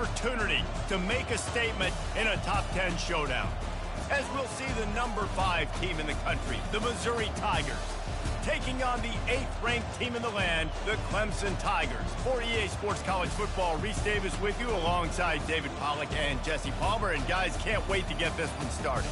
opportunity to make a statement in a top 10 showdown. As we'll see the number 5 team in the country, the Missouri Tigers, taking on the 8th-ranked team in the land, the Clemson Tigers. For EA Sports College Football, Reese Davis with you alongside David Pollack and Jesse Palmer. And guys, can't wait to get this one started.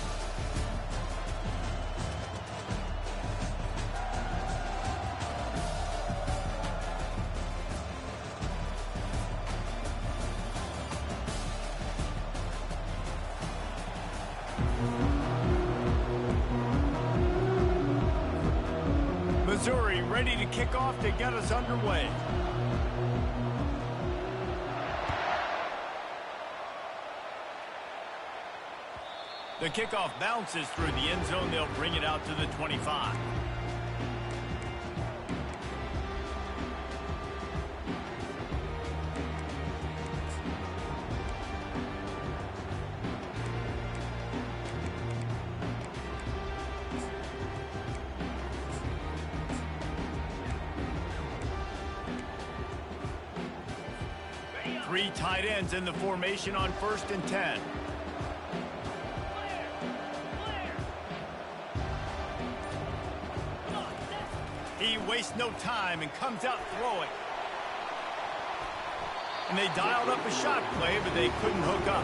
Missouri ready to kick off to get us underway. The kickoff bounces through the end zone. They'll bring it out to the 25. Three tight ends in the formation on 1st and 10. He wastes no time and comes out throwing. And they dialed up a shot play, but they couldn't hook up.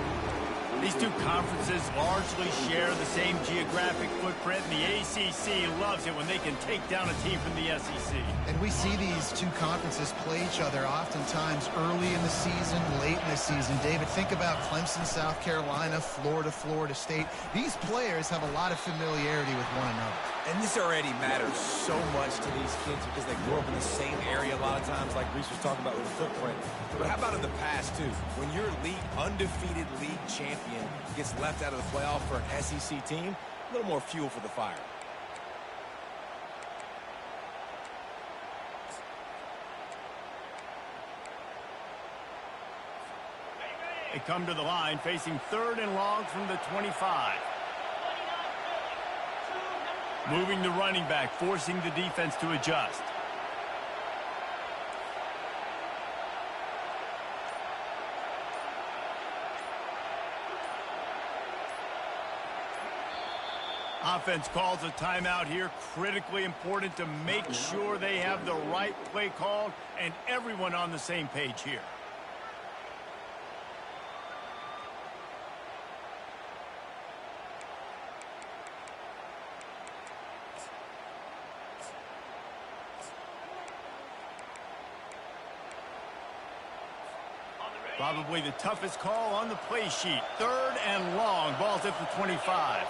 These two conferences largely share the same geographic footprint, and the ACC loves it when they can take down a team from the SEC. And we see these two conferences play each other oftentimes early in the season, late in the season. David, think about Clemson, South Carolina, Florida, Florida State. These players have a lot of familiarity with one another. And this already matters so much to these kids because they grew up in the same area a lot of times, like Reese was talking about with the footprint. But how about in the past, too? When your undefeated league champion gets left out of the playoff for an SEC team, a little more fuel for the fire. They come to the line facing 3rd and long from the 25. Moving the running back, forcing the defense to adjust. Offense calls a timeout here. Critically important to make sure they have the right play called and everyone on the same page here. Probably the toughest call on the play sheet. 3rd and long. Ball's at the 25.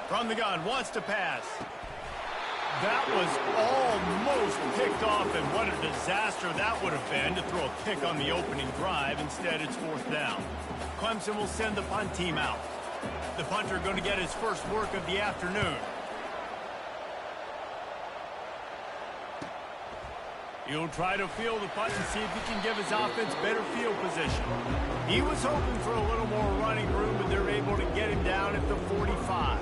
From the gun, wants to pass. That was almost picked off, and what a disaster that would have been to throw a pick on the opening drive. Instead, it's 4th down. Clemson will send the punt team out. The punter going to get his first work of the afternoon. He'll try to field the punt and see if he can give his offense better field position. He was hoping for a little more running room, but they're able to get him down at the 45.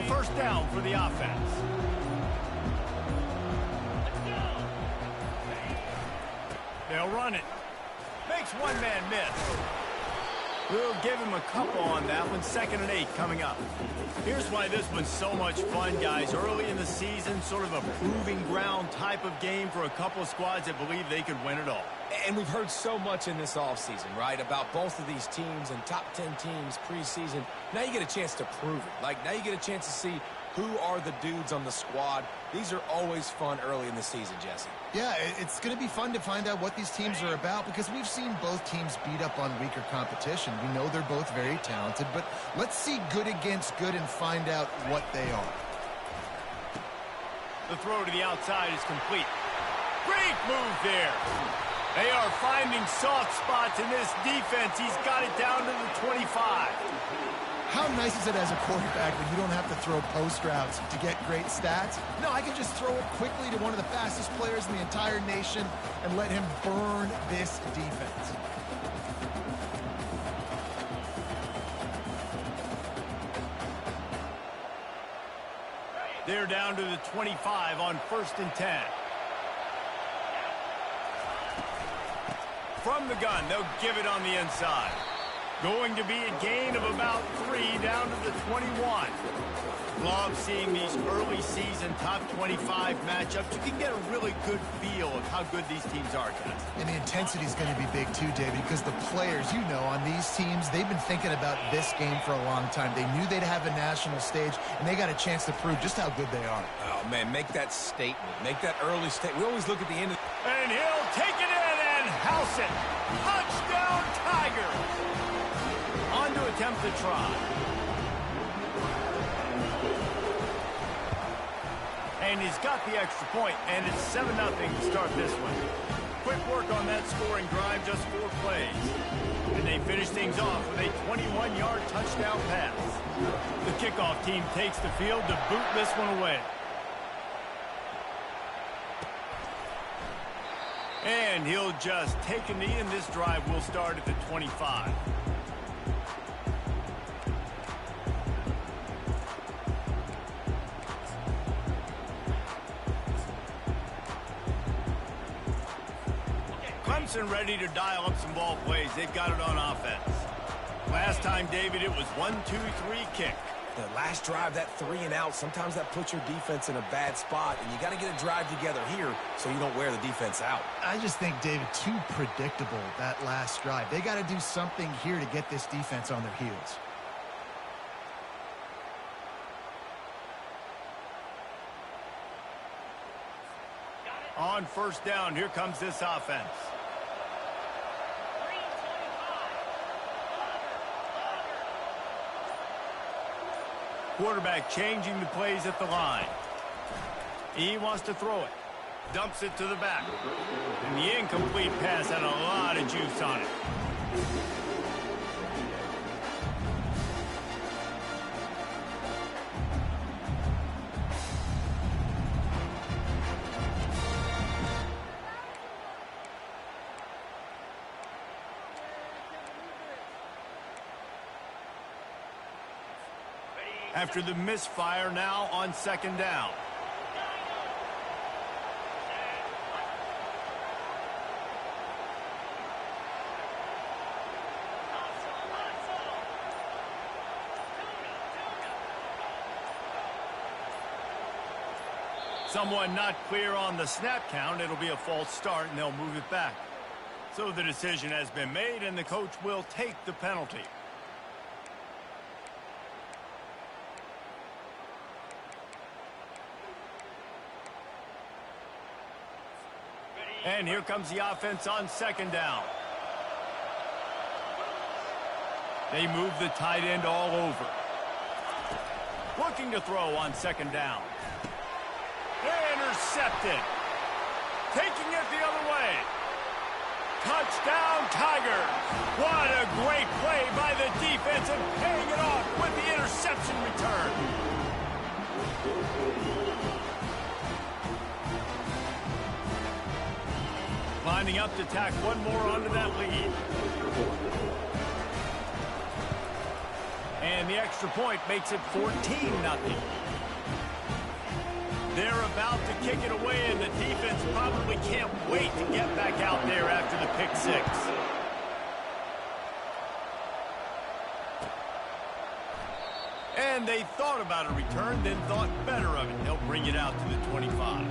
First down for the offense. They'll run it. Makes one man miss. We'll give him a couple on that one. 2nd and 8 coming up. Here's why this one's so much fun, guys. Early in the season, sort of a proving ground type of game for a couple of squads that believe they could win it all. And we've heard so much in this offseason, right, about both of these teams and top 10 teams preseason. Now you get a chance to prove it. Like, now you get a chance to see who are the dudes on the squad. These are always fun early in the season, Jesse. Yeah, it's going to be fun to find out what these teams are about because we've seen both teams beat up on weaker competition. We know they're both very talented, but let's see good against good and find out what they are. The throw to the outside is complete. Great move there. They are finding soft spots in this defense. He's got it down to the 25. How nice is it as a quarterback when you don't have to throw post routes to get great stats? No, I can just throw it quickly to one of the fastest players in the entire nation and let him burn this defense. They're down to the 25 on 1st and 10. From the gun, they'll give it on the inside. Going to be a gain of about 3 down to the 21. Love seeing these early season top 25 matchups. You can get a really good feel of how good these teams are, guys. And the intensity is going to be big too, David, because the players, you know, on these teams, they've been thinking about this game for a long time. They knew they'd have a national stage, and they got a chance to prove just how good they are. Oh, man, make that statement. Make that early statement. We always look at the end of And he'll take it in and house it. Touchdown, Tigers! On to attempt the try. And he's got the extra point, and it's 7-0 to start this one. Quick work on that scoring drive, just 4 plays. And they finish things off with a 21-yard touchdown pass. The kickoff team takes the field to boot this one away. And he'll just take a knee, and this drive will start at the 25. Clemson ready to dial up some ball plays. They've got it on offense. Last time, David, it was 1-2-3 kick. the last drive, that 3 and out. Sometimes that puts your defense in a bad spot, and you got to get a drive together here so you don't wear the defense out. I just think, David, too predictable, that last drive. They got to do something here to get this defense on their heels. On first down, here comes this offense. Quarterback changing the plays at the line. He wants to throw it. Dumps it to the back. And the incomplete pass had a lot of juice on it. After the misfire, now on second down. Someone not clear on the snap count. It'll be a false start, and they'll move it back. So the decision has been made, and the coach will take the penalty. And here comes the offense on second down. They move the tight end all over. Looking to throw on second down. Intercepted. Taking it the other way. Touchdown, Tigers. What a great play by the defense and paying it off with the interception return. Lining up to tack one more onto that lead. And the extra point makes it 14-0. They're about to kick it away, and the defense probably can't wait to get back out there after the pick six. And they thought about a return, then thought better of it. They'll bring it out to the 25.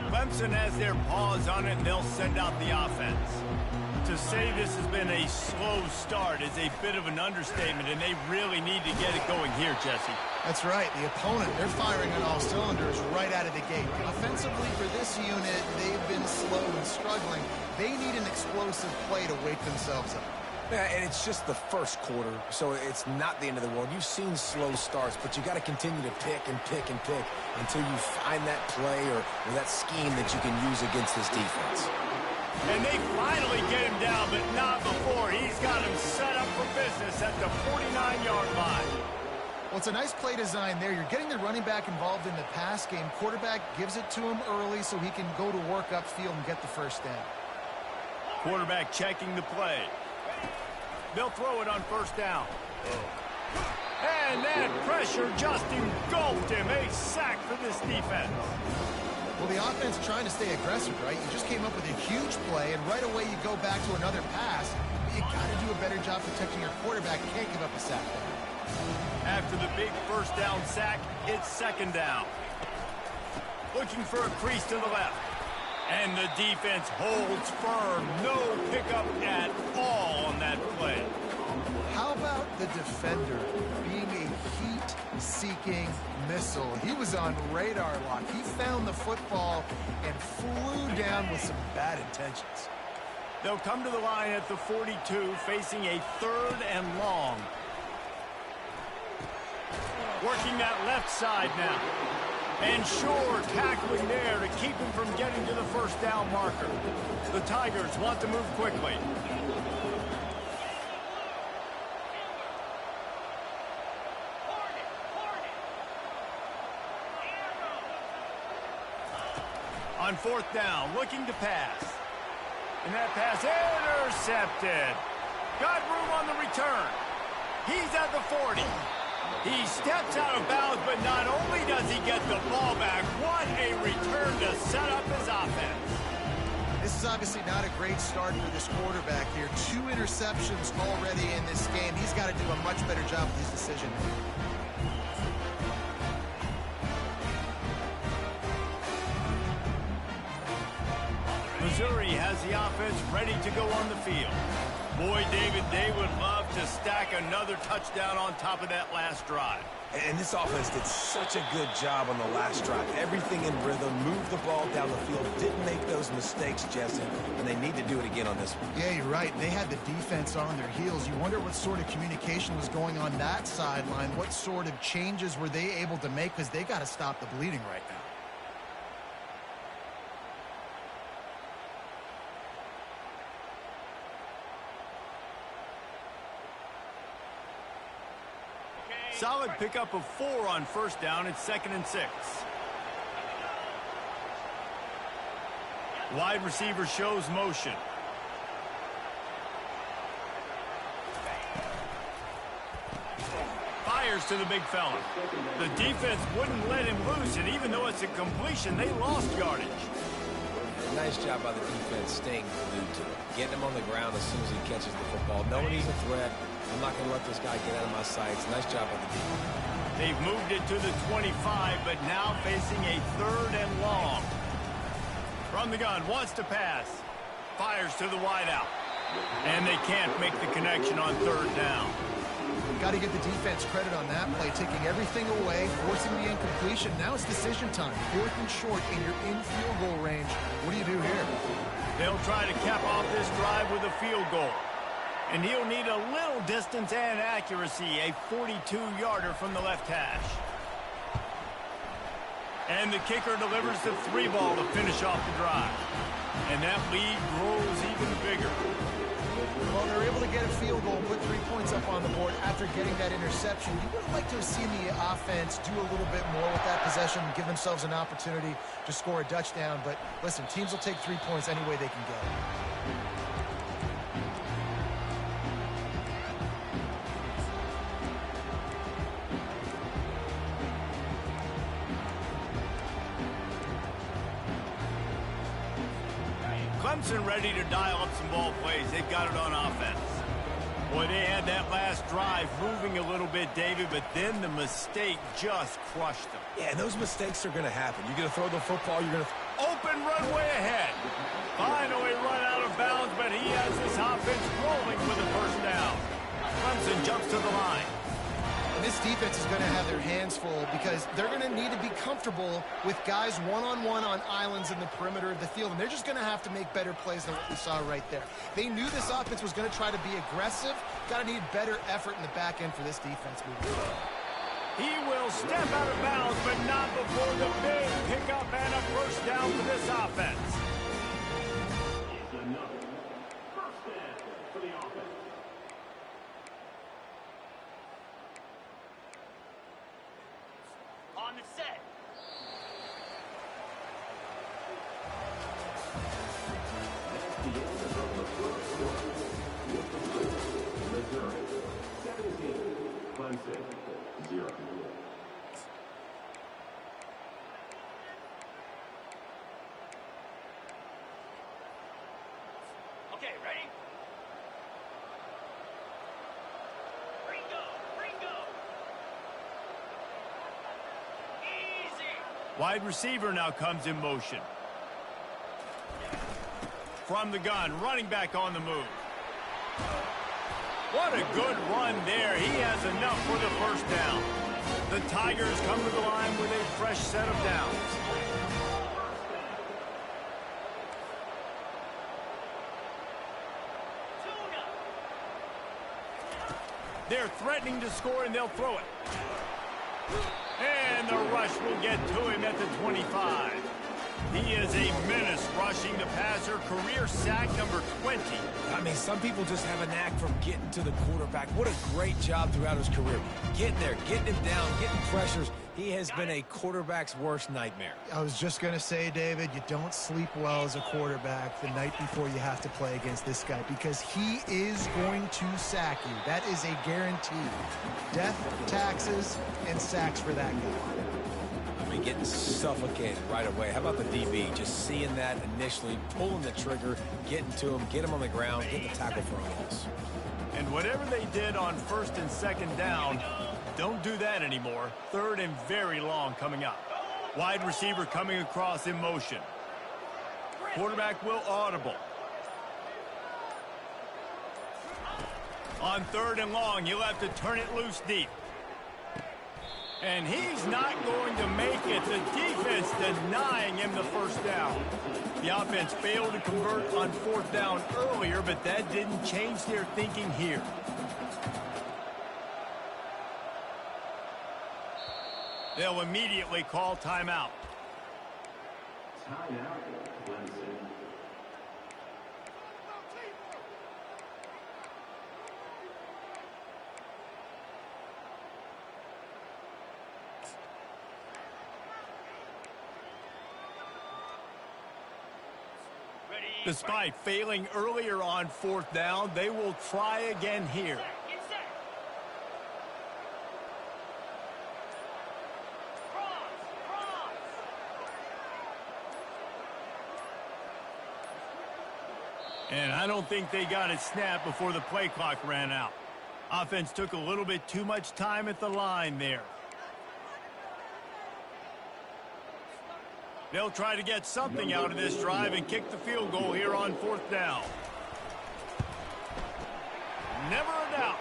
Clemson has their paws on it, and they'll send out the offense. To say this has been a slow start is a bit of an understatement, and they really need to get it going here, Jesse. That's right. The opponent, they're firing on all cylinders right out of the gate. Offensively, for this unit, they've been slow and struggling. They need an explosive play to wake themselves up. Yeah, and it's just the first quarter, so it's not the end of the world. You've seen slow starts, but you got to continue to pick and pick and pick until you find that play or that scheme that you can use against this defense. And they finally get him down, but not before. He's got him set up for business at the 49-yard line. Well, it's a nice play design there. You're getting the running back involved in the pass game. Quarterback gives it to him early so he can go to work upfield and get the first down. Quarterback checking the play. They'll throw it on first down. And that pressure just engulfed him. A sack for this defense. Well, the offense trying to stay aggressive, right? You just came up with a huge play, and right away you go back to another pass. You got to do a better job protecting your quarterback. You can't give up a sack there. After the big first down sack, it's second down. Looking for a crease to the left. And the defense holds firm. No pickup at all on that play. How about the defender being a heat-seeking missile? He was on radar lock. He found the football and flew down with some bad intentions. They'll come to the line at the 42, facing a third and long. Working that left side now. And sure, tackling there to keep him from getting to the first down marker. The Tigers want to move quickly. On fourth down, looking to pass. And that pass intercepted. Got room on the return. He's at the 40. He steps out of bounds, but not only does he get the ball back, what a return to set up his offense. This is obviously not a great start for this quarterback here. 2 interceptions already in this game. He's got to do a much better job with his decision. Missouri has the offense ready to go on the field. Boy, David, they would love to stack another touchdown on top of that last drive. And this offense did such a good job on the last drive. Everything in rhythm, moved the ball down the field, didn't make those mistakes, Jesse, and they need to do it again on this one. Yeah, you're right. They had the defense on their heels. You wonder what sort of communication was going on that sideline. What sort of changes were they able to make, because they got to stop the bleeding right now. Solid pickup of 4 on first down. It's 2nd and 6. Wide receiver shows motion. Fires to the big fella. The defense wouldn't let him loose, and even though it's a completion, they lost yardage. Nice job by the defense staying glued to it. Getting him on the ground as soon as he catches the football. Knowing he's a threat. I'm not going to let this guy get out of my sights. Nice job by the defense. They've moved it to the 25, but now facing a third and long. From the gun, wants to pass. Fires to the wideout. And they can't make the connection on third down. Got to give the defense credit on that play, taking everything away, forcing the incompletion. Now it's decision time. 4th and short, and you're in field goal range. What do you do here? They'll try to cap off this drive with a field goal. And he'll need a little distance and accuracy, a 42-yarder from the left hash. And the kicker delivers the 3-ball to finish off the drive. And that lead grows even bigger. Well, they're able to get a field goal, put 3 points up on the board after getting that interception. You would have liked to have seen the offense do a little bit more with that possession and give themselves an opportunity to score a touchdown. But listen, teams will take 3 points any way they can get it. Clemson ready to dial up some ball plays. They've got it on offense. Boy, they had that last drive moving a little bit, David, but then the mistake just crushed them. Yeah, those mistakes are going to happen. You're going to throw the football, you're going to... Open runway ahead. Finally run out of bounds, but he has this offense rolling with a first down. Clemson jumps to the line. And this defense is going to have their hands full because they're going to need to be comfortable with guys one-on-one on islands in the perimeter of the field, and they're just going to have to make better plays than what we saw right there. They knew this offense was going to try to be aggressive. Got to need better effort in the back end for this defense moving forward. He will step out of bounds, but not before the big pickup and a first down for this offense. On the set. Missouri, 17, Clemson, 0. Okay, ready? Ringo! Ringo! Easy! Wide receiver now comes in motion. From the gun, running back on the move. What a good run there. He has enough for the first down. The Tigers come to the line with a fresh set of downs. They're threatening to score, and they'll throw it. And the rush will get to him at the 25. He is a menace rushing the passer, career sack number 20. I mean, some people just have a knack for getting to the quarterback. What a great job throughout his career. Getting there, getting him down, getting pressures. He has been a quarterback's worst nightmare. I was just going to say, David, you don't sleep well as a quarterback the night before you have to play against this guy because he is going to sack you. That is a guarantee. Death, taxes, and sacks for that guy. I mean, getting suffocated right away. How about the DB? Just seeing that initially, pulling the trigger, getting to him, get him on the ground, get the tackle for a loss. And whatever they did on first and second down, don't do that anymore. Third and very long coming up. Wide receiver coming across in motion. Quarterback will audible. On third and long, he'll have to turn it loose deep. And he's not going to make it. The defense denying him the first down. The offense failed to convert on fourth down earlier, but that didn't change their thinking here. They'll immediately call timeout. Timeout, Clemson. Despite failing earlier on fourth down, they will try again here. Get set. Cross. And I don't think they got it snapped before the play clock ran out. Offense took a little bit too much time at the line there. They'll try to get something out of this drive and kick the field goal here on fourth down. Never a doubt.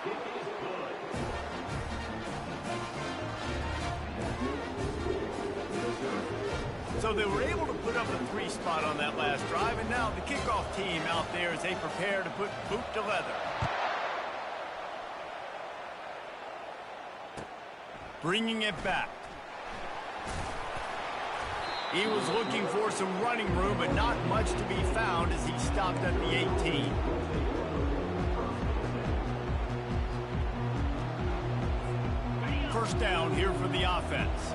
So they were able to put up a 3 spot on that last drive, and now the kickoff team out there as they prepare to put boot to leather. Bringing it back. He was looking for some running room, but not much to be found as he stopped at the 18. First down here for the offense.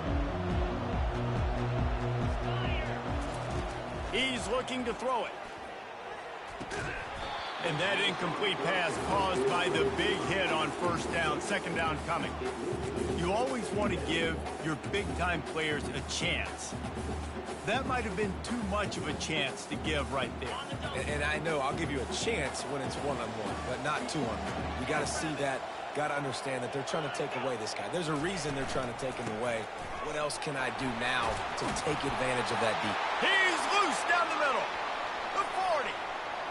He's looking to throw it. And that incomplete pass caused by the big hit on first down, second down coming. You always want to give your big-time players a chance. That might have been too much of a chance to give right there. And I know I'll give you a chance when it's one-on-one, but not two-on-one. You got to see that, got to understand that they're trying to take away this guy. There's a reason they're trying to take him away. What else can I do now to take advantage of that deep? He's loose down the middle. The 40,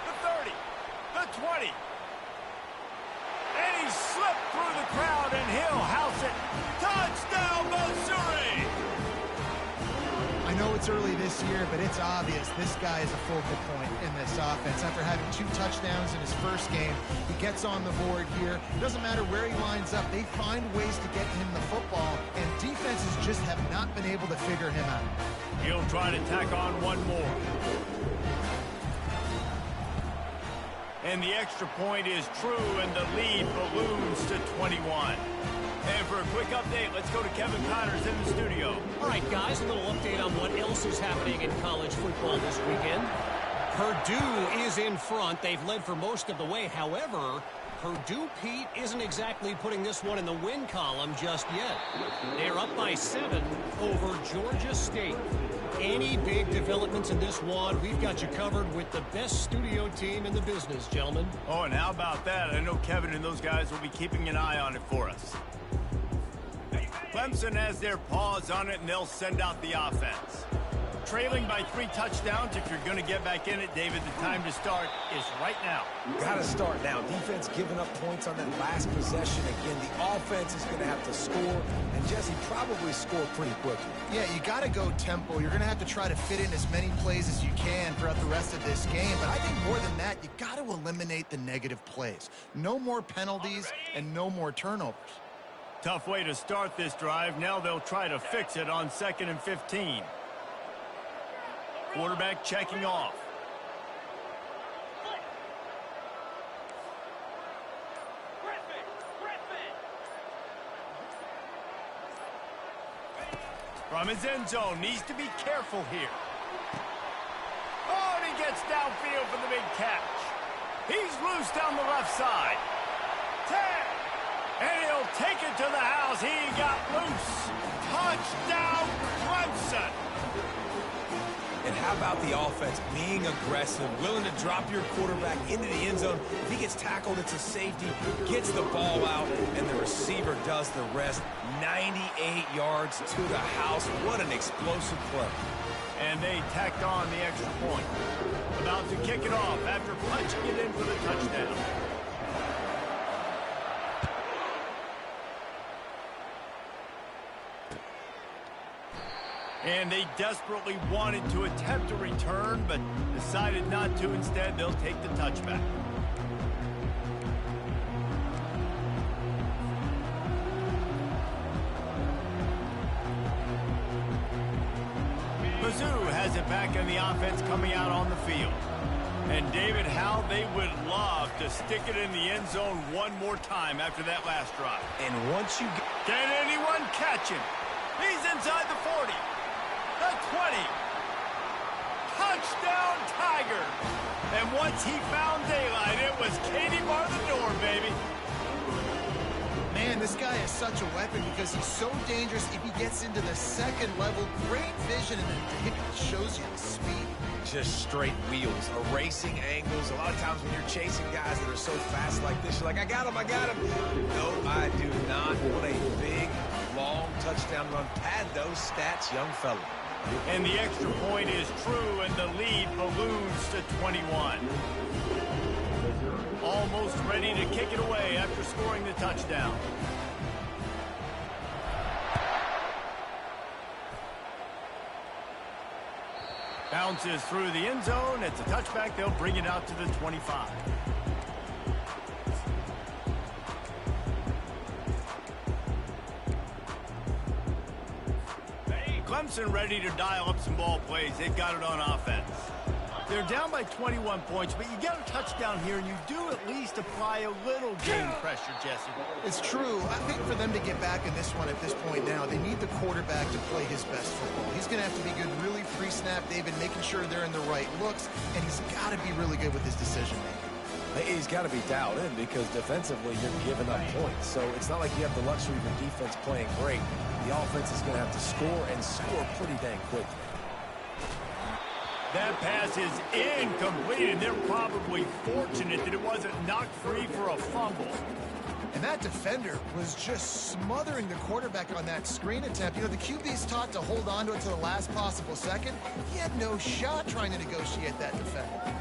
the 30, the 20. And he slipped through the crowd, and he'll house it. Touchdown, Missouri! I know it's early this year, but it's obvious this guy is a focal point in this offense. After having 2 touchdowns in his first game, he gets on the board here. It doesn't matter where he lines up. They find ways to get him the football, and defenses just have not been able to figure him out. He'll try to tack on one more. And the extra point is true, and the lead balloons to 21. And for a quick update, let's go to Kevin Connors in the studio. All right, guys, a little update on what else is happening in college football this weekend. Purdue is in front. They've led for most of the way. However, Purdue, Pete, isn't exactly putting this one in the win column just yet. They're up by 7 over Georgia State. Any big developments in this one, we've got you covered with the best studio team in the business, gentlemen. Oh, and how about that? I know Kevin and those guys will be keeping an eye on it for us. Clemson has their paws on it, and they'll send out the offense. Trailing by 3 touchdowns, if you're going to get back in it, David, the time to start is right now. Got to start now. Defense giving up points on that last possession. Again, the offense is going to have to score, and Jesse probably score pretty quickly. Yeah, you got to go tempo. You're going to have to try to fit in as many plays as you can throughout the rest of this game. But I think more than that, you got to eliminate the negative plays. No more penalties and no more turnovers. Tough way to start this drive. Now they'll try to fix it on 2nd and 15. Quarterback checking off. From his end zone, needs to be careful here. Oh, and he gets downfield for the big catch. He's loose down the left side. 10. And he'll take it to the house. He got loose. Touchdown, Clemson. And how about the offense being aggressive, willing to drop your quarterback into the end zone? If he gets tackled, it's a safety, gets the ball out, and the receiver does the rest. 98 yards to the house. What an explosive play. And they tacked on the extra point. About to kick it off after punching it in for the touchdown. And they desperately wanted to attempt a return, but decided not to. Instead, they'll take the touchback. Mizzou has it back in the offense coming out on the field. And David, how they would love to stick it in the end zone one more time after that last drive. And once you get... Can anyone catch him? He's inside the 40. The 20. Touchdown, Tiger. And once he found daylight, it was Katie bar the door, baby. Man, this guy is such a weapon because he's so dangerous if he gets into the second level. Great vision, and then it shows you the speed. Just straight wheels, erasing angles. A lot of times when you're chasing guys that are so fast like this, you're like, I got him, I got him. No, I do not. What a big, long touchdown run. Pad those stats, young fella. And the extra point is true, and the lead balloons to 21. Almost ready to kick it away after scoring the touchdown. Bounces through the end zone. It's a touchback. They'll bring it out to the 25. Clemson ready to dial up some ball plays. They've got it on offense. They're down by 21 points, but you get a touchdown here, and you do at least apply a little game pressure, Jesse. It's true. I think for them to get back in this one at this point now, they need the quarterback to play his best football. He's going to have to be good really pre-snap, David, making sure they're in the right looks, and he's got to be really good with his decision-making. He's got to be dialed in because defensively you're giving up points. So it's not like you have the luxury of your defense playing great. The offense is going to have to score and score pretty dang quickly. That pass is incomplete, and they're probably fortunate that it wasn't knocked free for a fumble. And that defender was just smothering the quarterback on that screen attempt. You know, the QB's taught to hold on to it to the last possible second. He had no shot trying to negotiate that defender.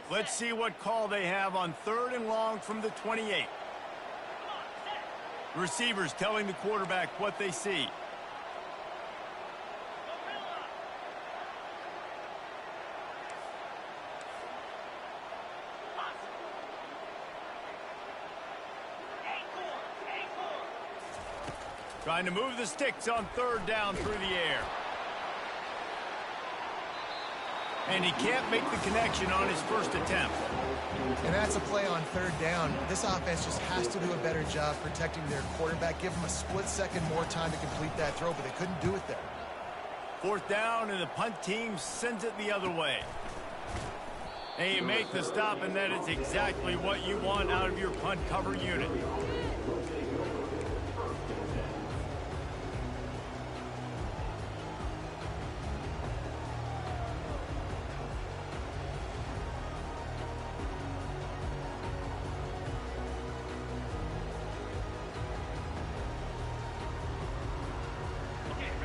Let's see what call they have on 3rd and long from the 28. Receivers telling the quarterback what they see. Trying to move the sticks on 3rd down through the air. And he can't make the connection on his first attempt. And that's a play on 3rd down. This offense just has to do a better job protecting their quarterback. Give him a split second more time to complete that throw, but they couldn't do it there. 4th down, and the punt team sends it the other way. And you make the stop, and that is exactly what you want out of your punt cover unit.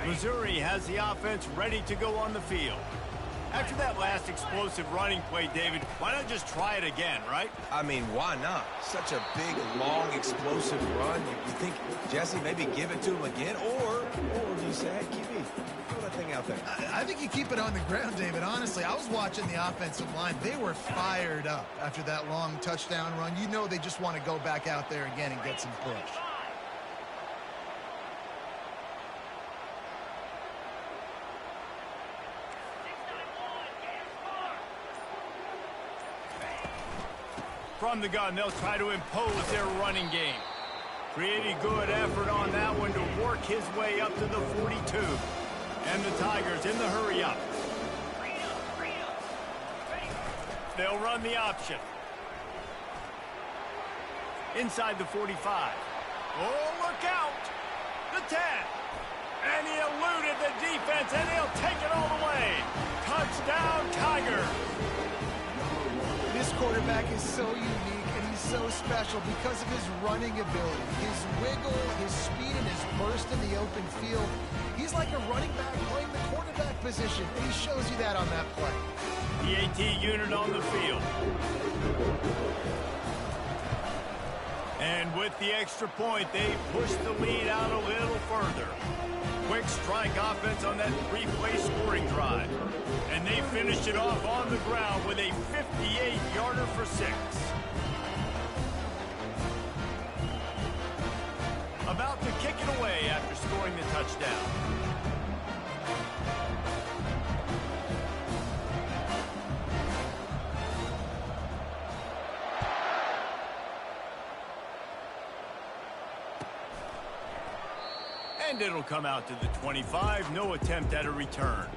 Missouri has the offense ready to go on the field. After that last explosive running play, David, why not just try it again, right? I mean, why not? Such a big, long, explosive run. You think, Jesse, maybe give it to him again? Or do you say, hey, QB, throw that thing out there? I think you keep it on the ground, David. Honestly, I was watching the offensive line. They were fired up after that long touchdown run. You know they just want to go back out there again and get some push. From the gun, they'll try to impose their running game. Pretty good effort on that one to work his way up to the 42. And the Tigers in the hurry up. They'll run the option. Inside the 45. Oh, look out! The 10. And he eluded the defense, and he'll take it all the way. Touchdown, Tigers! This quarterback is so unique and he's so special because of his running ability, his wiggle, his speed, and his burst in the open field. He's like a running back playing the quarterback position, and he shows you that on that play. The AT unit on the field. And with the extra point, they push the lead out a little further. Quick strike offense on that 3-play scoring drive. And they finished it off on the ground with a 58-yarder for 6. About to kick it away after scoring the touchdown. And it'll come out to the 25. No attempt at a return.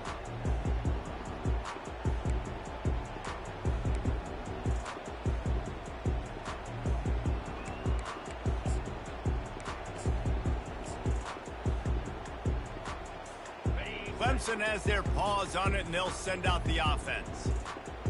Clemson has their paws on it, and they'll send out the offense.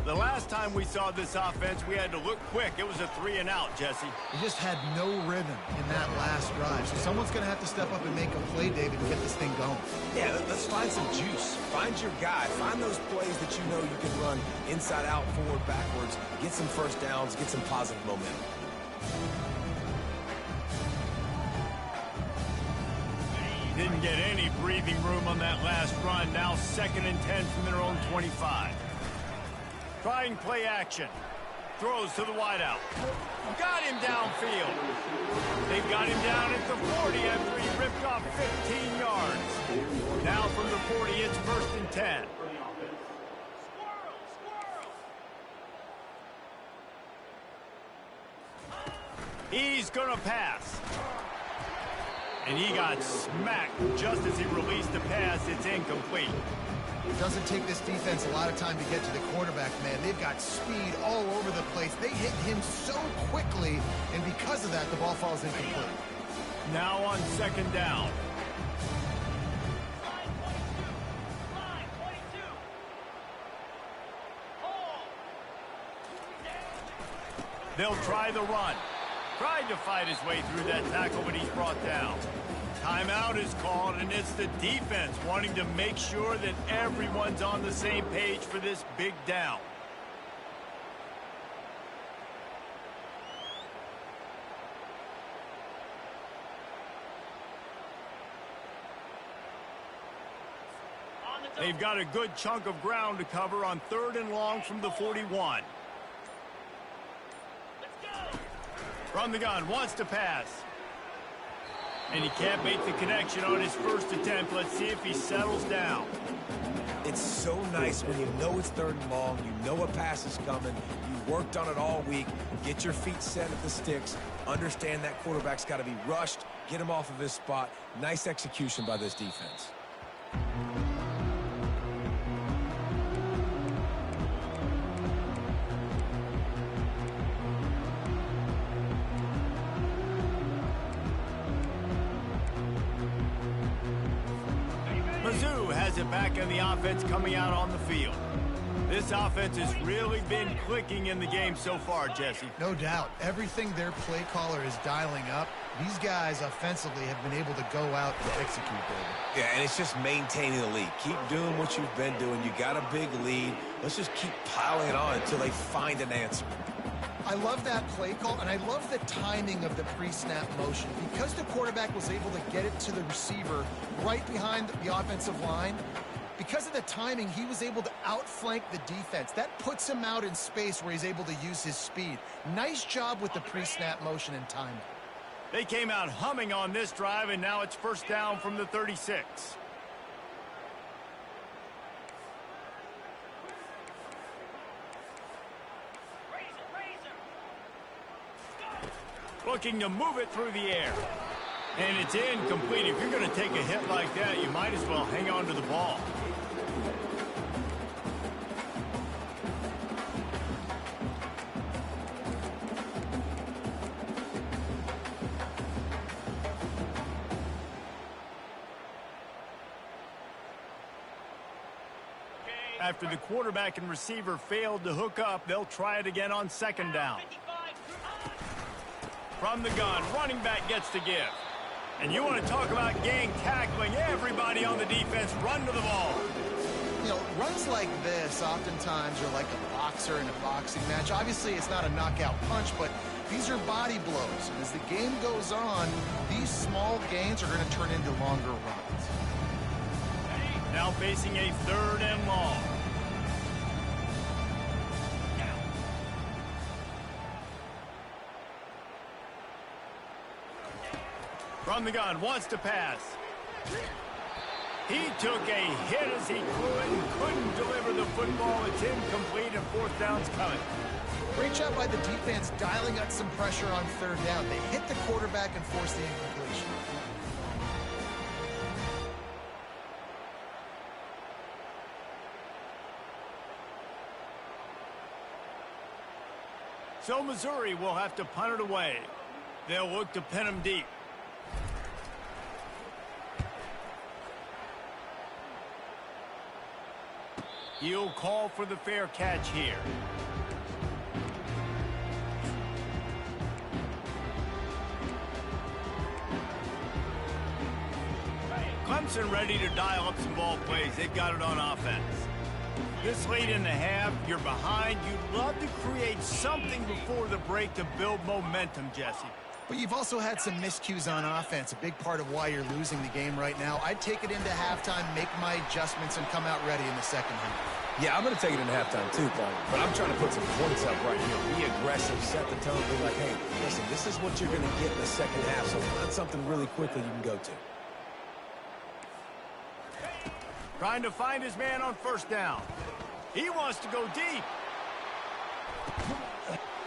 The last time we saw this offense, we had to look quick. It was a 3-and-out, Jesse. He just had no rhythm in that last drive. So someone's going to have to step up and make a play, David, and get this thing going. Yeah, let's find some juice. Find your guy. Find those plays that you know you can run inside out, forward, backwards. Get some first downs. Get some positive momentum. Didn't get any breathing room on that last run. Now 2nd and 10 from their own 25. Trying play action. Throws to the wideout. Got him downfield. They've got him down at the 40 after he ripped off 15 yards. Now from the 40, it's 1st and 10. He's going to pass. And he got smacked just as he released the pass. It's incomplete. It doesn't take this defense a lot of time to get to the quarterback, man. They've got speed all over the place. They hit him so quickly, and because of that, the ball falls incomplete. Now on 2nd down. They'll try the run. Tried to fight his way through that tackle, but he's brought down. Timeout is called, and it's the defense wanting to make sure that everyone's on the same page for this big down. They've got a good chunk of ground to cover on 3rd and long from the 41. From the gun, wants to pass. And he can't make the connection on his first attempt. Let's see if he settles down. It's so nice when you know it's 3rd and long, you know a pass is coming, you worked on it all week, get your feet set at the sticks, understand that quarterback's got to be rushed, get him off of his spot. Nice execution by this defense. Mizzou has it back in the offense coming out on the field. This offense has really been clicking in the game so far, Jesse. No doubt. Everything their play caller is dialing up, these guys offensively have been able to go out and execute, David. Yeah, and it's just maintaining the lead. Keep doing what you've been doing. You got a big lead. Let's just keep piling it on until they find an answer. I love that play call, and I love the timing of the pre-snap motion. Because the quarterback was able to get it to the receiver right behind the offensive line, because of the timing, he was able to outflank the defense. That puts him out in space where he's able to use his speed. Nice job with the pre-snap motion and timing. They came out humming on this drive, and now it's 1st down from the 36. Looking to move it through the air. And it's incomplete. If you're going to take a hit like that, you might as well hang on to the ball. After the quarterback and receiver failed to hook up, they'll try it again on 2nd down. From the gun, running back gets to give. And you want to talk about gang tackling, everybody on the defense run to the ball. You know, runs like this oftentimes are like a boxer in a boxing match. Obviously, it's not a knockout punch, but these are body blows. And as the game goes on, these small gains are going to turn into longer runs. Now facing a 3rd and long. From the gun, wants to pass. He took a hit as he couldn't deliver the football. It's incomplete, and 4th down's coming. Great job by the defense dialing up some pressure on 3rd down. They hit the quarterback and forced the incompletion. So Missouri will have to punt it away. They'll look to pin him deep. He'll call for the fair catch here. Clemson ready to dial up some ball plays. They've got it on offense. This late in the half, you're behind. You'd love to create something before the break to build momentum, Jesse. But you've also had some miscues on offense, a big part of why you're losing the game right now. I'd take it into halftime, make my adjustments, and come out ready in the 2nd half. Yeah, I'm going to take it into halftime too, Paul. But I'm trying to put some points up right here. Be aggressive, set the tone, be like, hey, listen, this is what you're going to get in the 2nd half, so find something really quickly you can go to. Trying to find his man on 1st down. He wants to go deep.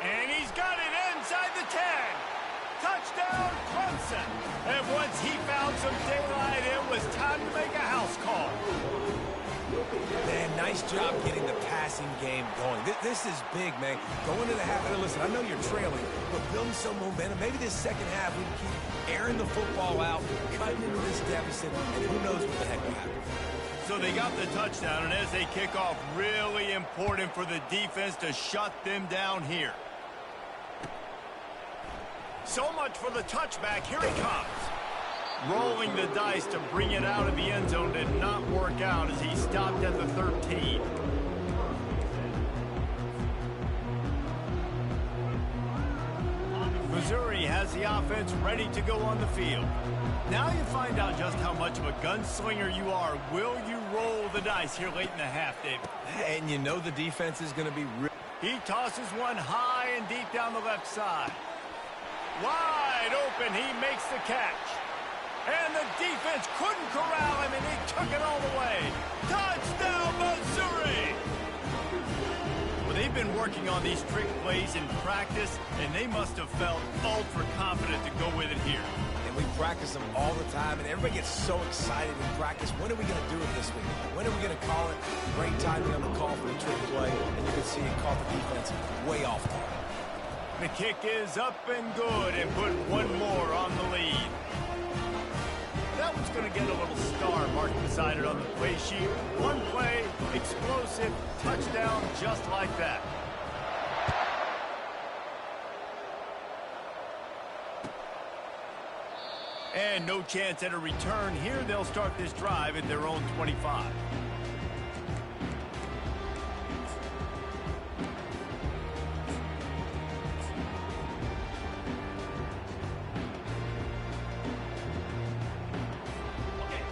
And he's got it inside the 10. Touchdown, Clemson. And once he found some daylight, it was time to make a house call. Man, nice job getting the passing game going. This is big, man. Going into the half, and listen, I know you're trailing, but building some momentum. Maybe this 2nd half we can keep airing the football out, cutting into this deficit, and who knows what the heck will happen. So they got the touchdown, and as they kick off, really important for the defense to shut them down here. So much for the touchback. Here he comes. Rolling the dice to bring it out of the end zone did not work out as he stopped at the 13. Missouri has the offense ready to go on the field. Now you find out just how much of a gunslinger you are. Will you roll the dice here late in the half, David? And you know the defense is going to be real. He tosses one high and deep down the left side. Wide open, he makes the catch. And the defense couldn't corral him, and he took it all the way. Touchdown, Missouri! Well, they've been working on these trick plays in practice, and they must have felt ultra confident to go with it here. And we practice them all the time, and everybody gets so excited in practice. When are we going to do it this week? When are we going to call it? Great timing on the call for the trick play, and you can see it caught the defense way off target. The kick is up and good, and put one more on the lead. That one's going to get a little star marked beside it on the play sheet. One play, explosive, touchdown, just like that. And no chance at a return here. They'll start this drive at their own 25.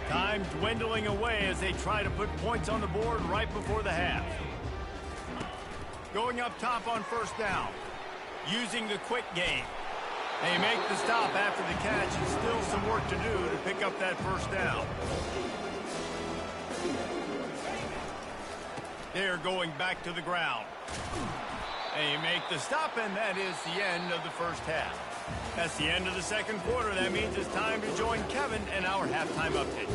Time dwindling away as they try to put points on the board right before the half. Going up top on first down. Using the quick game. They make the stop after the catch, and still some work to do to pick up that first down. They're going back to the ground. They make the stop, and that is the end of the first half. That's the end of the second quarter. That means it's time to join Kevin and our halftime update.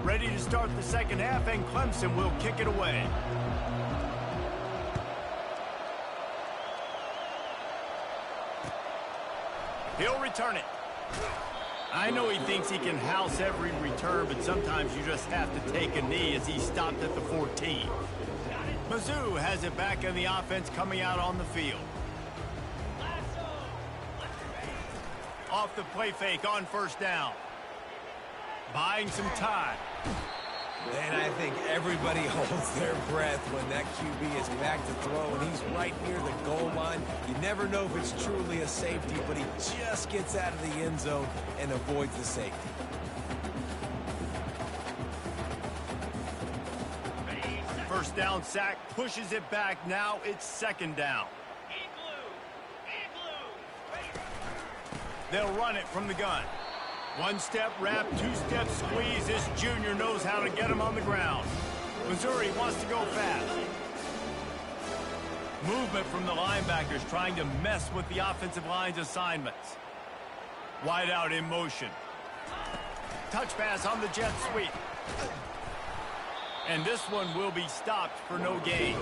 Ready to start the second half, and Clemson will kick it away. He'll return it. I know he thinks he can house every return, but sometimes you just have to take a knee as he stopped at the 14. Mizzou has it back in the offense coming out on the field. Off the play fake on first down. Buying some time. And I think everybody holds their breath when that QB is back to throw and he's right near the goal line. You never know if it's truly a safety, but he just gets out of the end zone and avoids the safety. First down sack, pushes it back. Now it's second down. They'll run it from the gun. One-step wrap, two-step squeeze. This junior knows how to get him on the ground. Missouri wants to go fast. Movement from the linebackers trying to mess with the offensive line's assignments. Wide out in motion. Touch pass on the jet sweep. And this one will be stopped for no gain.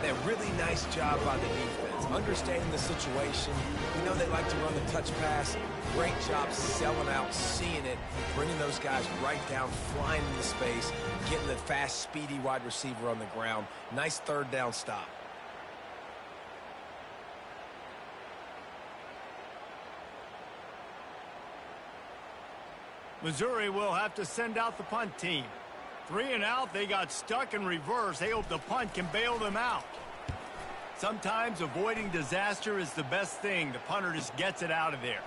A really nice job by the defense, understanding the situation. You know they like to run the touch pass. Great job selling out, seeing it, bringing those guys right down, flying into space, getting the fast, speedy wide receiver on the ground. Nice third down stop. Missouri will have to send out the punt team. 3 and out, they got stuck in reverse. They hope the punt can bail them out. Sometimes avoiding disaster is the best thing. The punter just gets it out of there.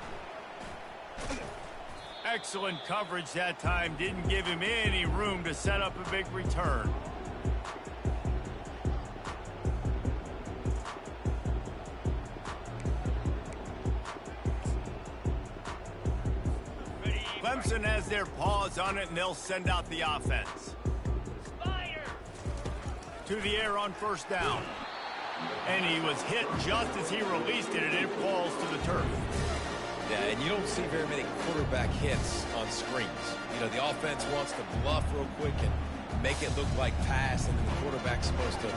Excellent coverage that time. Didn't give him any room to set up a big return. Clemson has their paws on it, and they'll send out the offense. To the air on first down. And he was hit just as he released it, and it falls to the turf. Yeah, and you don't see very many quarterback hits on screens. You know, the offense wants to bluff real quick and make it look like pass, and then the quarterback's supposed to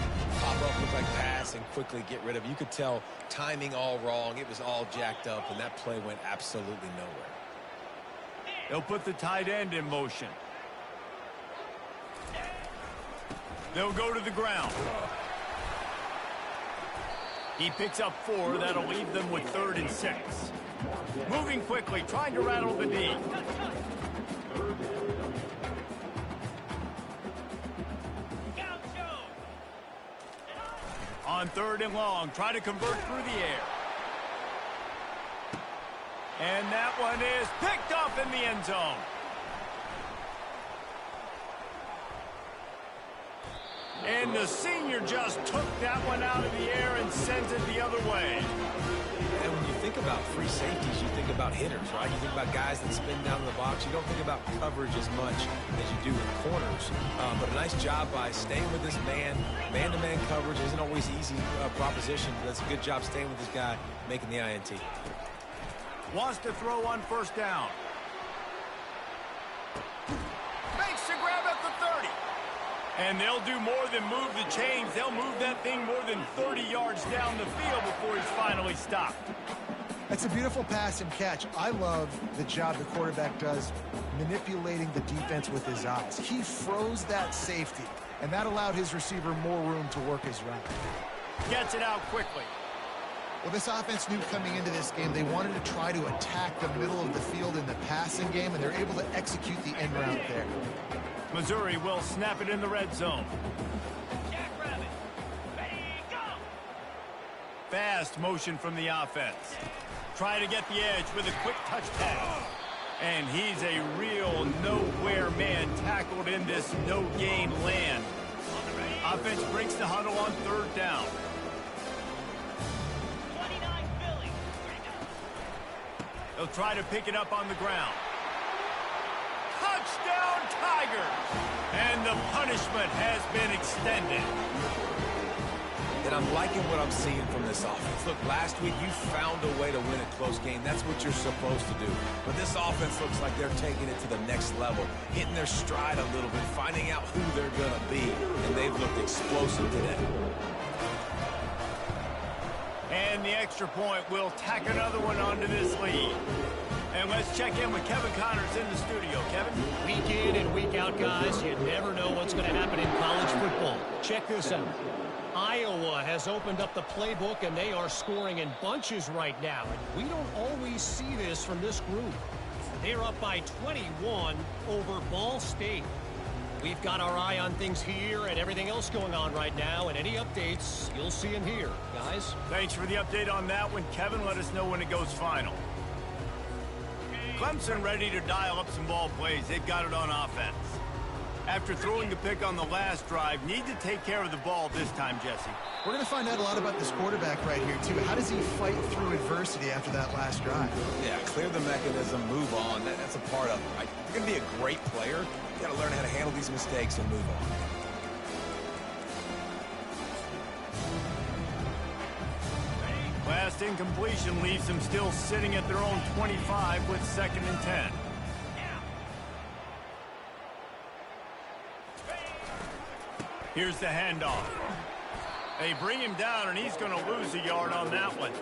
pop up, look like pass, and quickly get rid of it. You could tell timing all wrong. It was all jacked up, and that play went absolutely nowhere. They'll put the tight end in motion. They'll go to the ground. He picks up 4. That'll leave them with 3rd and 6. Moving quickly, trying to rattle the D. on 3rd and long. Try to convert through the air. And that one is picked up in the end zone. And the senior just took that one out of the air and sends it the other way. And when you think about free safeties, you think about hitters, right? You think about guys that spin down in the box. You don't think about coverage as much as you do with corners. But a nice job by staying with this man. Man-to-man coverage isn't always an easy proposition, but that's a good job staying with this guy, making the INT. Wants to throw on 1st down. Makes the grab at the 30. And they'll do more than move the chains. They'll move that thing more than 30 yards down the field before he's finally stopped. That's a beautiful pass and catch. I love the job the quarterback does manipulating the defense with his eyes. He froze that safety, and that allowed his receiver more room to work his route. Gets it out quickly. Well, this offense knew coming into this game they wanted to try to attack the middle of the field in the passing game, and they're able to execute the end route there. Missouri will snap it in the red zone. Jackrabbit. Ready, go! Fast motion from the offense. Try to get the edge with a quick touch tag. And he's a real nowhere man tackled in this no-gain land. Offense breaks the huddle on 3rd down. 29 Philly. Ready, go! They'll try to pick it up on the ground. Touchdown, Tigers! And the punishment has been extended. And I'm liking what I'm seeing from this offense. Look, last week you found a way to win a close game. That's what you're supposed to do. But this offense looks like they're taking it to the next level, hitting their stride a little bit, finding out who they're going to be. And they've looked explosive today. And the extra point will tack another one onto this lead. And let's check in with Kevin Connors in the studio. Kevin? Week in and week out, guys. You never know what's going to happen in college football. Check this out. Iowa has opened up the playbook, and they are scoring in bunches right now. And we don't always see this from this group. They're up by 21 over Ball State. We've got our eye on things here and everything else going on right now, and any updates, you'll see them here, guys. Thanks for the update on that one, Kevin. Let us know when it goes final. Clemson ready to dial up some ball plays. They've got it on offense. After throwing the pick on the last drive, need to take care of the ball this time, Jesse. We're going to find out a lot about this quarterback right here, too. How does he fight through adversity after that last drive? Yeah, clear the mechanism, move on. That's a part of it, right? If you're going to be a great player, you got to learn how to handle these mistakes and move on. Last incompletion leaves them still sitting at their own 25 with 2nd and 10. Here's the handoff. They bring him down, and he's going to lose a yard on that one.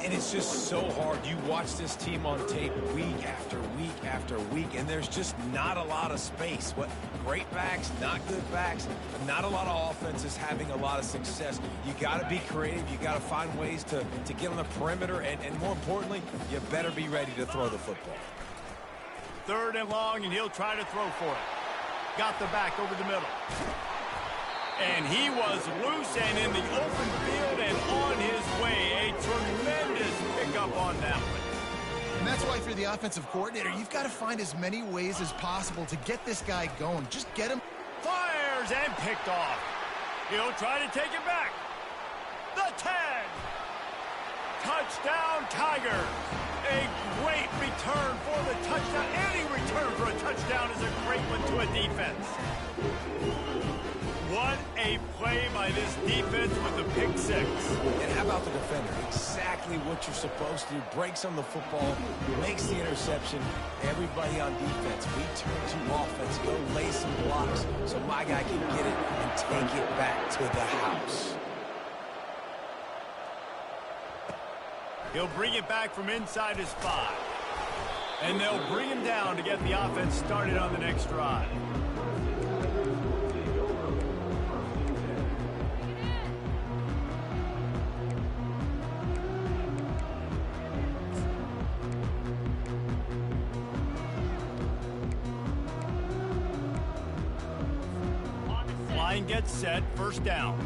And it's just so hard. You watch this team on tape week after week after week, and there's just not a lot of space. What great backs, not good backs, not a lot of offenses having a lot of success. You got to be creative. You got to find ways to get on the perimeter, and more importantly, you better be ready to throw the football. 3rd and long, and he'll try to throw for it. Got the back over the middle. And he was loose and in the open field and on his way. A tremendous pickup on that one. And that's why if you're the offensive coordinator, you've got to find as many ways as possible to get this guy going. Just get him. Fires and picked off. He'll try to take it back. The 10. Touchdown, Tigers. A great return for the touchdown. Any return for a touchdown is a great one to a defense. What a play by this defense with the pick 6. And how about the defender? Exactly what you're supposed to do. Breaks on the football, makes the interception. Everybody on defense, we turn to offense. Go lay some blocks so my guy can get it and take it back to the house. He'll bring it back from inside his 5. And they'll bring him down to get the offense started on the next drive. Line gets set, first down.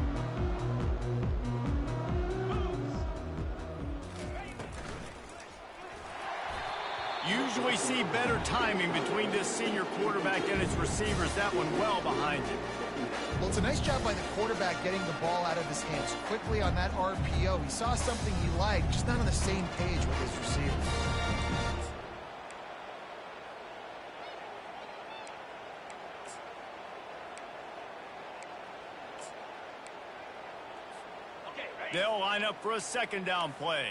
Usually see better timing between this senior quarterback and his receivers. That one well behind him. Well, it's a nice job by the quarterback getting the ball out of his hands quickly on that RPO. He saw something he liked, just not on the same page with his receiver. They'll line up for a second down play.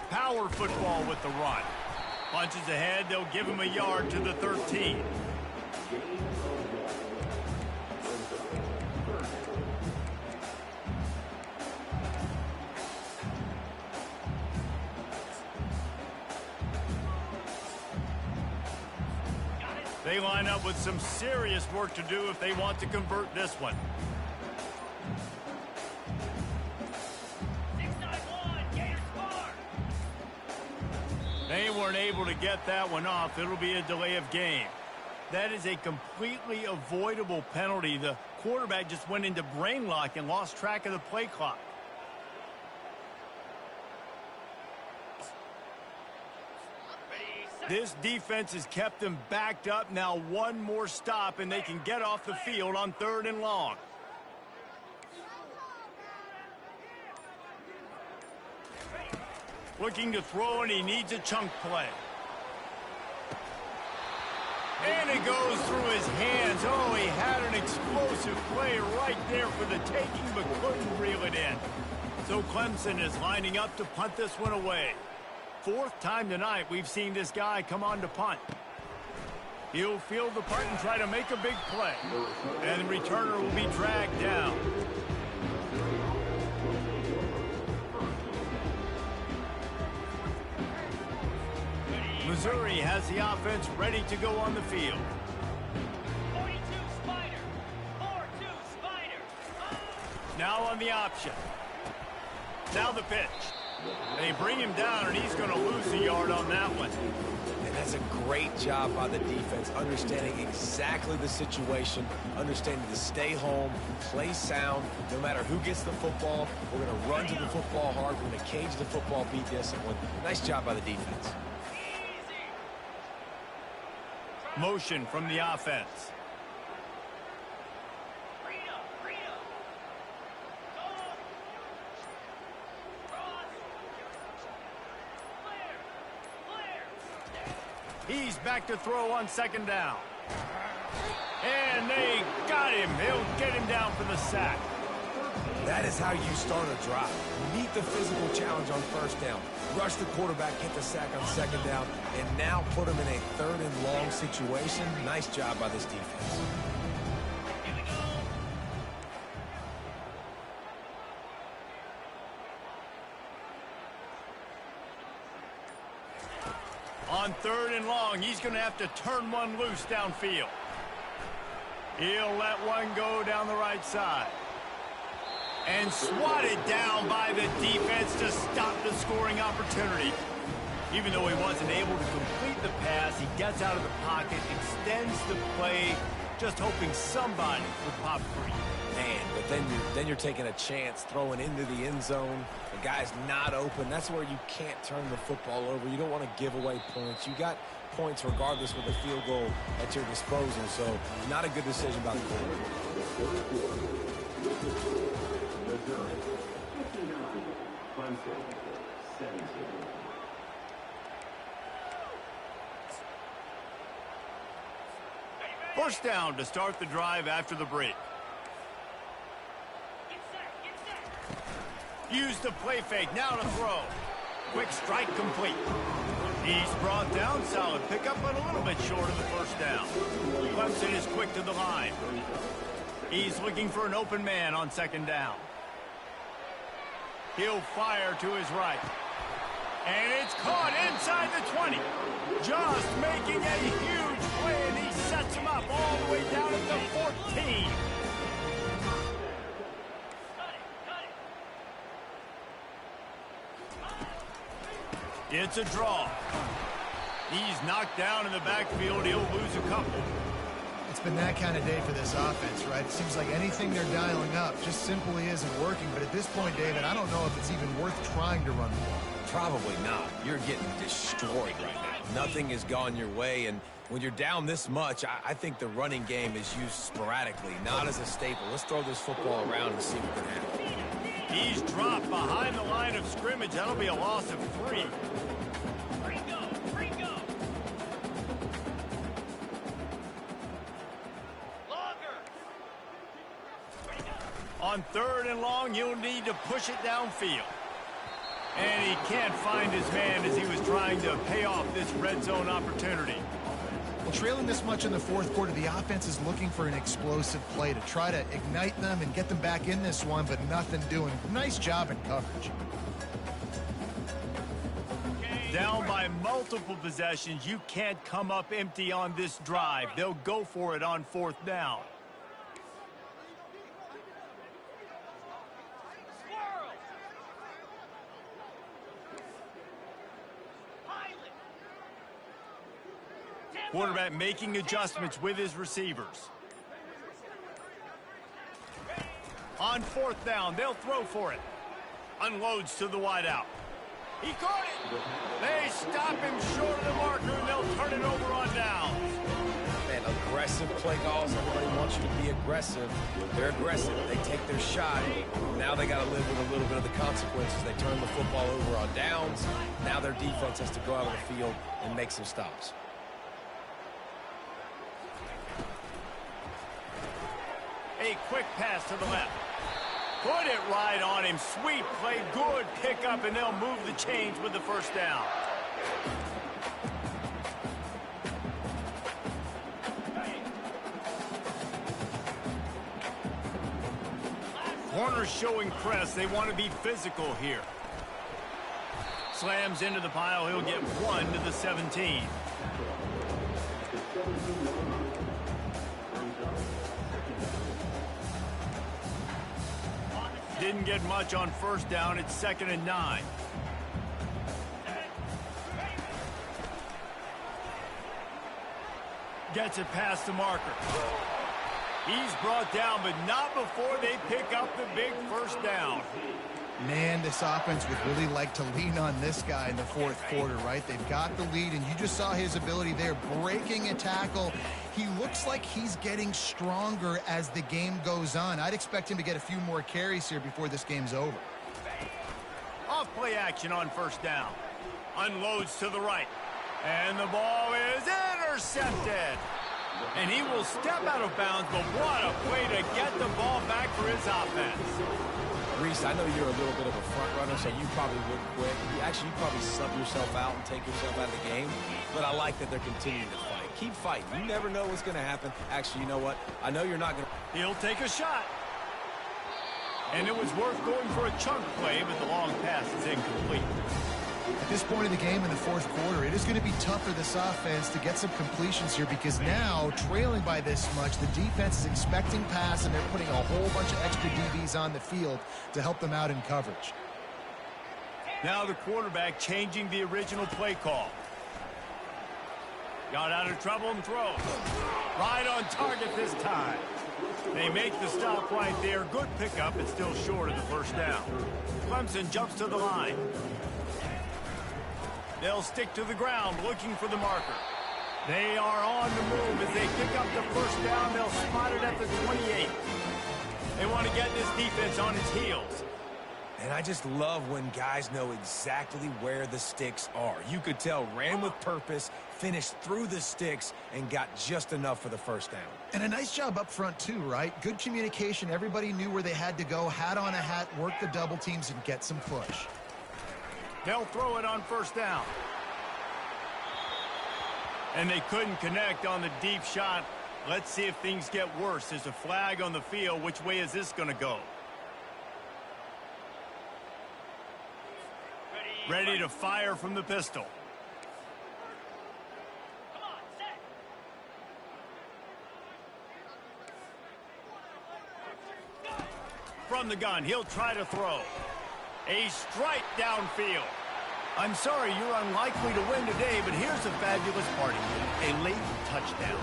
Power football with the run. Punches ahead, they'll give him a yard to the 13. They line up with some serious work to do if they want to convert this one. They weren't able to get that one off. It'll be a delay of game. That is a completely avoidable penalty. The quarterback just went into brain lock and lost track of the play clock. This defense has kept them backed up. Now one more stop and they can get off the field on 3rd and long. Looking to throw, and he needs a chunk play. And it goes through his hands. Oh, he had an explosive play right there for the taking, but couldn't reel it in. So Clemson is lining up to punt this one away. 4th time tonight we've seen this guy come on to punt. He'll field the punt and try to make a big play. And the returner will be dragged down. Missouri has the offense ready to go on the field. 42 Spider. 4-2 Spider. Now on the option. Now the pitch. They bring him down, and he's going to lose a yard on that one. And that's a great job by the defense, understanding exactly the situation, understanding to stay home, play sound. No matter who gets the football, we're going to run to the football hard. We're going to cage the football, be disciplined. Nice job by the defense. Motion from the offense. He's back to throw on 2nd down. And they got him. He'll get him down for the sack. That is how you start a drive. Meet the physical challenge on 1st down. Rush the quarterback, get the sack on 2nd down, and now put him in a 3rd and long situation. Nice job by this defense. On 3rd and long, he's going to have to turn one loose downfield. He'll let one go down the right side. And swatted down by the defense to stop the scoring opportunity. Even though he wasn't able to complete the pass, he gets out of the pocket, extends the play, just hoping somebody would pop free. Man, but then you're taking a chance throwing into the end zone. The guy's not open. That's where you can't turn the football over. You don't want to give away points. You got points regardless with a field goal at your disposal. So not a good decision by the quarterback. Missouri, 59, Clemson, 17. First down to start the drive after the break. Use the play fake, now to throw. Quick strike complete. He's brought down. Solid pickup, but a little bit short of the first down. Clemson is quick to the line. He's looking for an open man on second down. He'll fire to his right. And it's caught inside the 20. Just making a huge play, and he sets him up all the way down at the 14. It's a draw. He's knocked down in the backfield. He'll lose a couple. It's been that kind of day for this offense, right? It seems like anything they're dialing up just simply isn't working. But at this point, David, I don't know if it's even worth trying to run the ball. Probably not. You're getting destroyed right now. Nothing has gone your way, and when you're down this much, I think the running game is used sporadically, not as a staple. Let's throw this football around and see what can happen. He's dropped behind the line of scrimmage. That'll be a loss of 3. On 3rd and long, you'll need to push it downfield. And he can't find his man as he was trying to pay off this red zone opportunity. Well, trailing this much in the fourth quarter, the offense is looking for an explosive play to try to ignite them and get them back in this one, but nothing doing. Nice job in coverage. Down by multiple possessions, you can't come up empty on this drive. They'll go for it on 4th down. Quarterback making adjustments with his receivers. On 4th down, they'll throw for it. Unloads to the wideout. He caught it. They stop him short of the marker, and they'll turn it over on downs. Man, aggressive play calls. Everybody wants you to be aggressive. They're aggressive. They take their shot. Now they got to live with a little bit of the consequences. They turn the football over on downs. Now their defense has to go out on the field and make some stops. A quick pass to the left. Put it right on him. Sweet play. Good pickup, and they'll move the chains with the first down. Corners showing press. They want to be physical here. Slams into the pile. He'll get 1 to the 17. Didn't get much on 1st down. It's 2nd and 9. Gets it past the marker. He's brought down, but not before they pick up the big first down. Man, this offense would really like to lean on this guy in the fourth quarter, right? They've got the lead, and you just saw his ability there, breaking a tackle. He looks like he's getting stronger as the game goes on. I'd expect him to get a few more carries here before this game's over. Off play action on 1st down. Unloads to the right. And the ball is intercepted. And he will step out of bounds, but what a play to get the ball back for his offense. Reese, I know you're a little bit of a front runner, so you probably would quit. You'd probably sub yourself out and take yourself out of the game. But I like that they're continuing to fight. Keep fighting. You never know what's going to happen. Actually, you know what? I know you're not going to. He'll take a shot. And it was worth going for a chunk play, but the long pass is incomplete. At this point in the game in the fourth quarter, it is going to be tough for this offense to get some completions here because now, trailing by this much, the defense is expecting pass, and they're putting a whole bunch of extra DBs on the field to help them out in coverage. Now the quarterback changing the original play call. Got out of trouble and throws. Right on target this time. They make the stop right there. Good pickup. It's still short of the first down. Clemson jumps to the line. They'll stick to the ground looking for the marker. They are on the move as they pick up the first down. They'll spot it at the 28. They want to get this defense on its heels. And I just love when guys know exactly where the sticks are. You could tell ran with purpose, finished through the sticks, and got just enough for the first down. And a nice job up front too, right? Good communication. Everybody knew where they had to go, hat on a hat, work the double teams, and get some push. They'll throw it on first down. And they couldn't connect on the deep shot. Let's see if things get worse. There's a flag on the field. Which way is this going to go? Ready to fire from the pistol. Come on, set. From the gun, he'll try to throw. A strike downfield. I'm sorry, you're unlikely to win today, but here's a fabulous party. A late touchdown.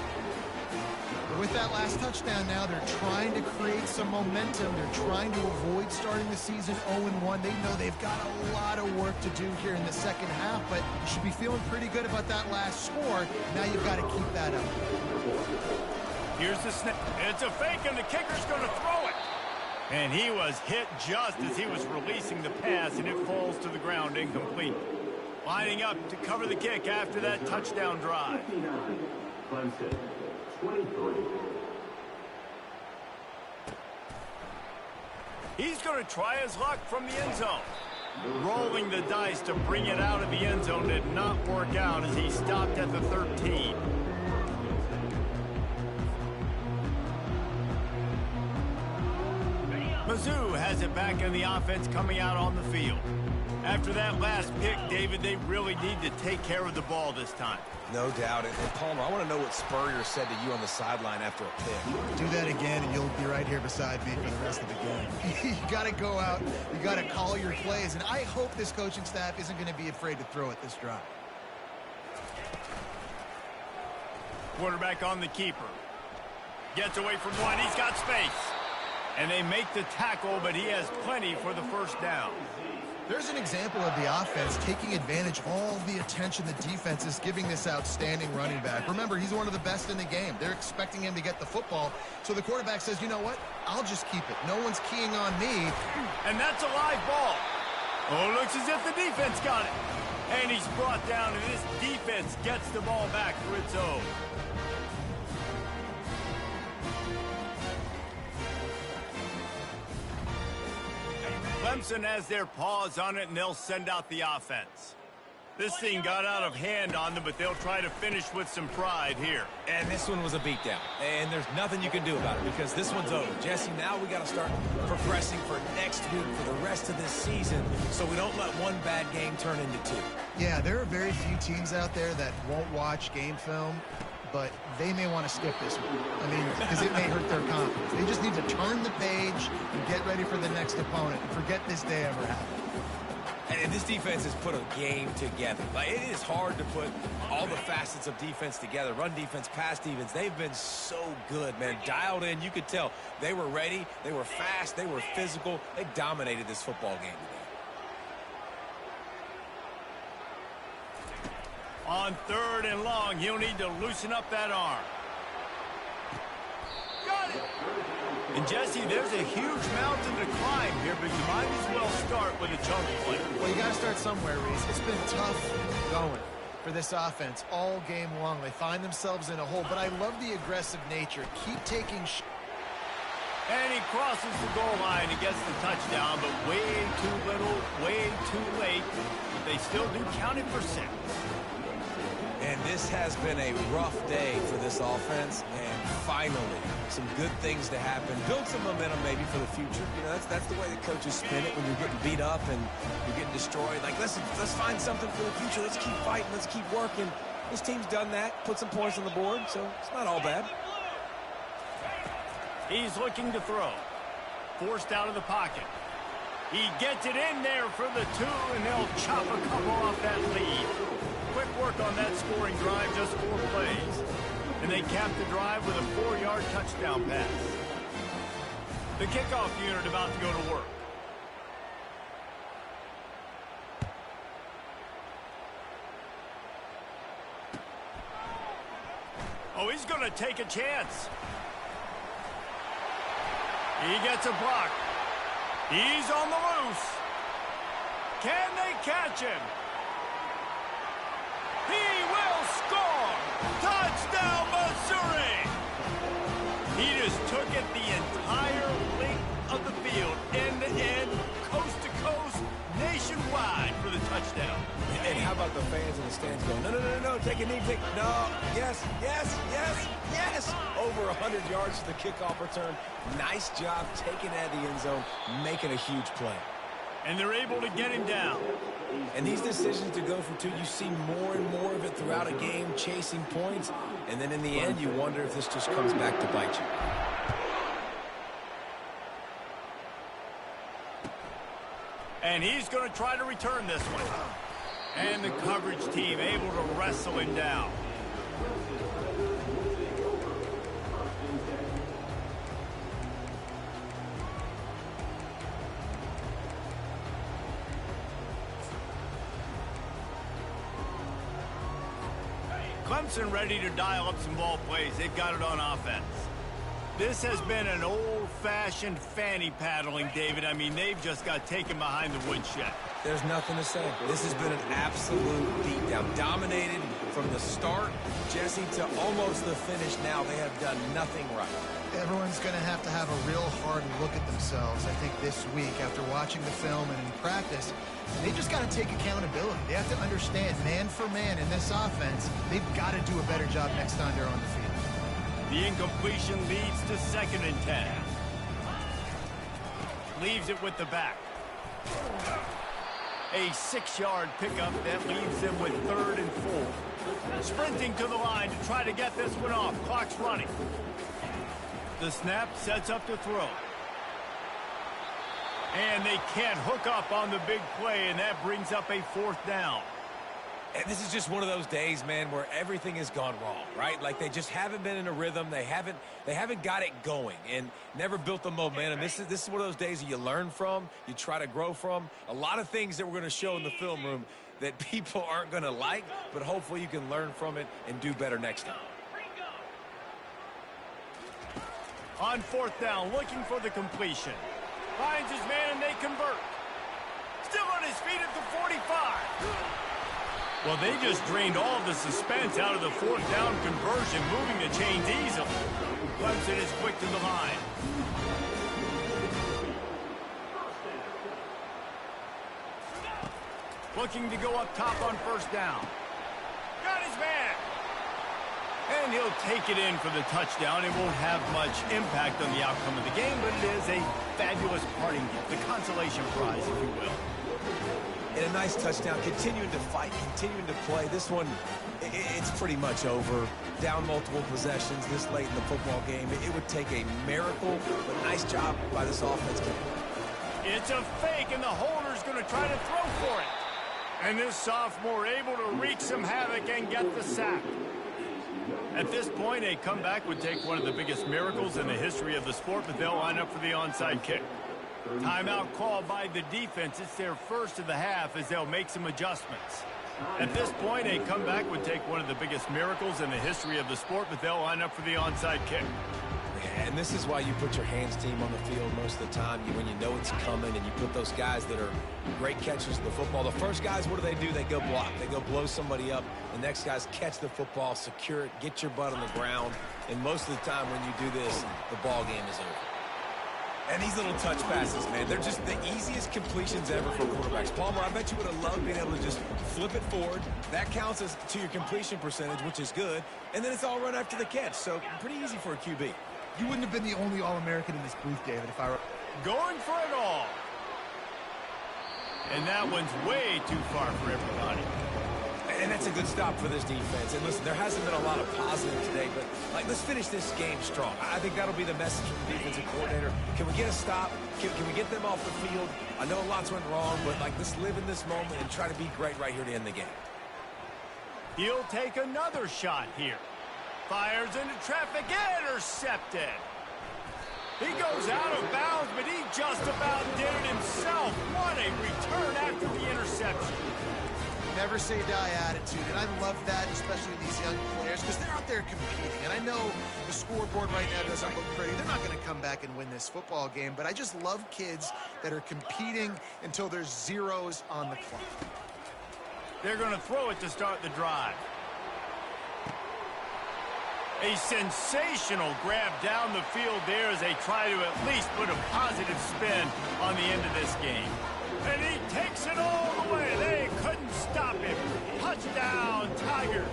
With that last touchdown now, they're trying to create some momentum. They're trying to avoid starting the season 0-1. They know they've got a lot of work to do here in the second half, but you should be feeling pretty good about that last score. Now you've got to keep that up. Here's the snap. It's a fake, and the kicker's going to throw it. And he was hit just as he was releasing the pass, and it falls to the ground incomplete. Lining up to cover the kick after that touchdown drive. 59, Clemson, 23. He's going to try his luck from the end zone. Rolling the dice to bring it out of the end zone did not work out as he stopped at the 13. Mizzou has it back in the offense coming out on the field. After that last pick, David, they really need to take care of the ball this time. No doubt. And Palmer, I want to know what Spurrier said to you on the sideline after a pick. Do that again, and you'll be right here beside me for the rest of the game. You got to go out. You got to call your plays, and I hope this coaching staff isn't going to be afraid to throw it this drive. Quarterback on the keeper. Gets away from one. He's got space. And they make the tackle, but he has plenty for the first down. There's an example of the offense taking advantage of all the attention the defense is giving this outstanding running back. Remember, he's one of the best in the game. They're expecting him to get the football. So the quarterback says, you know what? I'll just keep it. No one's keying on me. And that's a live ball. Oh, looks as if the defense got it. And he's brought down, and this defense gets the ball back for its own. Clemson has their paws on it, and they'll send out the offense. This thing got out of hand on them, but they'll try to finish with some pride here. And this one was a beatdown. And there's nothing you can do about it because this one's over. Jesse, now we got to start progressing for next week for the rest of this season so we don't let one bad game turn into two. Yeah, there are very few teams out there that won't watch game film, but they may want to skip this one. I mean, because it may hurt their confidence. They just need to turn the page and get ready for the next opponent and forget this day ever happened. And this defense has put a game together. Like, it is hard to put all the facets of defense together. Run defense, pass defense. They've been so good, man. Dialed in. You could tell they were ready. They were fast. They were physical. They dominated this football game today. On 3rd and long, he'll need to loosen up that arm. Got it! And Jesse, there's a huge mountain to climb here, but you might as well start with a chunk play. Well, you got to start somewhere, Reese. It's been tough going for this offense all game long. They find themselves in a hole, but I love the aggressive nature. Keep taking And he crosses the goal line and gets the touchdown, but way too little, way too late. But they still do count it for 6. And this has been a rough day for this offense, and finally, some good things to happen. Build some momentum maybe for the future. You know, that's the way the coaches spin it when you're getting beat up and you're getting destroyed. Like, let's find something for the future. Let's keep fighting. Let's keep working. This team's done that, put some points on the board, so it's not all bad. He's looking to throw. Forced out of the pocket. He gets it in there for the 2, and they'll chop a couple off that lead. Quick work on that scoring drive, just 4 plays. And they cap the drive with a 4-yard touchdown pass. The kickoff unit about to go to work. Oh, he's going to take a chance. He gets a block. He's on the loose. Can they catch him? He will score! Touchdown, Missouri! He just took it the entire length of the field, end to end, coast to coast, nationwide for the touchdown. And how about what the fans in the stands going, no, no, no, no, no, take a knee, no, yes, yes, yes, yes. Over 100 yards to the kickoff return. Nice job taking it out of the end zone, making a huge play. And they're able to get him down. And these decisions to go for two, you see more and more of it throughout a game, chasing points. And then in the end, you wonder if this just comes back to bite you. And he's going to try to return this one. And the coverage team able to wrestle him down. Clemson ready to dial up some ball plays. They've got it on offense. This has been an old-fashioned fanny paddling, David. I mean, they've just got taken behind the woodshed. There's nothing to say. This has been an absolute beatdown. Dominated from the start, Jesse, to almost the finish now. They have done nothing right. Everyone's going to have a real hard look at themselves, I think, this week after watching the film and in practice. They just got to take accountability. They have to understand, man for man in this offense, they've got to do a better job next time they're on the field. The incompletion leads to 2nd and 10. Leaves it with the back. A 6-yard pickup that leaves them with 3rd and 4. Sprinting to the line to try to get this one off. Clock's running. The snap sets up to throw. And they can't hook up on the big play, and that brings up a 4th down. And this is just one of those days, man, where everything has gone wrong, right? Like they just haven't been in a rhythm. They haven't got it going and never built the momentum. This is one of those days that you learn from, you try to grow from. A lot of things that we're going to show in the film room that people aren't going to like, but hopefully you can learn from it and do better next time. On 4th down, looking for the completion. Finds his man and they convert. Still on his feet at the 45. Well, they just drained all of the suspense out of the 4th down conversion, moving the chains easily. Clemson is quick to the line. Looking to go up top on 1st down. Got his man. And he'll take it in for the touchdown. It won't have much impact on the outcome of the game, but it is a fabulous parting gift, the consolation prize, if you will. And a nice touchdown, continuing to fight, continuing to play. This one, it's pretty much over. Down multiple possessions this late in the football game. It would take a miracle, but nice job by this offense. It's a fake, and the holder's going to try to throw for it. And this sophomore able to wreak some havoc and get the sack. At this point, a comeback would take one of the biggest miracles in the history of the sport, but they'll line up for the onside kick. Timeout called by the defense. It's their first of the half as they'll make some adjustments. At this point, a comeback would take one of the biggest miracles in the history of the sport, but they'll line up for the onside kick. And this is why you put your hands team on the field most of the time. When you know it's coming and you put those guys that are great catchers of the football. The first guys, what do? They go block. They go blow somebody up. The next guys catch the football, secure it, get your butt on the ground. And most of the time when you do this, the ball game is over. And these little touch passes, man, they're just the easiest completions ever for quarterbacks. Palmer, I bet you would have loved being able to just flip it forward. That counts as to your completion percentage, which is good. And then it's all run after the catch. So pretty easy for a QB. You wouldn't have been the only All-American in this booth, David, if I were... Going for it all. And that one's way too far for everybody. And that's a good stop for this defense. And listen, there hasn't been a lot of positive today, but let's finish this game strong. I think that'll be the message from the defensive coordinator. Can we get a stop? Can we get them off the field? I know lots went wrong, but let's live in this moment and try to be great right here to end the game. He'll take another shot here. Fires into traffic, intercepted. He goes out of bounds, but he just about did it himself. What a return after the interception. Never say die attitude, and I love that, especially these young players, because they're out there competing. And I know the scoreboard right now doesn't look pretty. They're not going to come back and win this football game, but I just love kids that are competing until there's zeros on the clock. They're going to throw it to start the drive. A sensational grab down the field there as they try to at least put a positive spin on the end of this game. And he takes it all the way. They couldn't stop him. Touchdown, Tigers.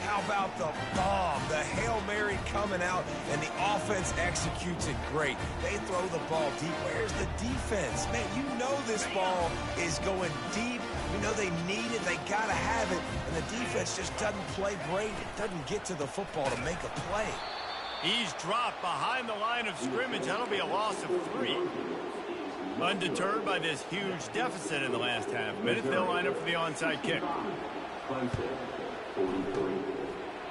How about the bomb? The Hail Mary coming out, and the offense executes it great. They throw the ball deep. Where's the defense? Man, you know this ball is going deep. You know they need it. They got to have it. And the defense just doesn't play great. It doesn't get to the football to make a play. He's dropped behind the line of scrimmage. That'll be a loss of 3. Undeterred by this huge deficit in the last half minute, they'll line up for the onside kick.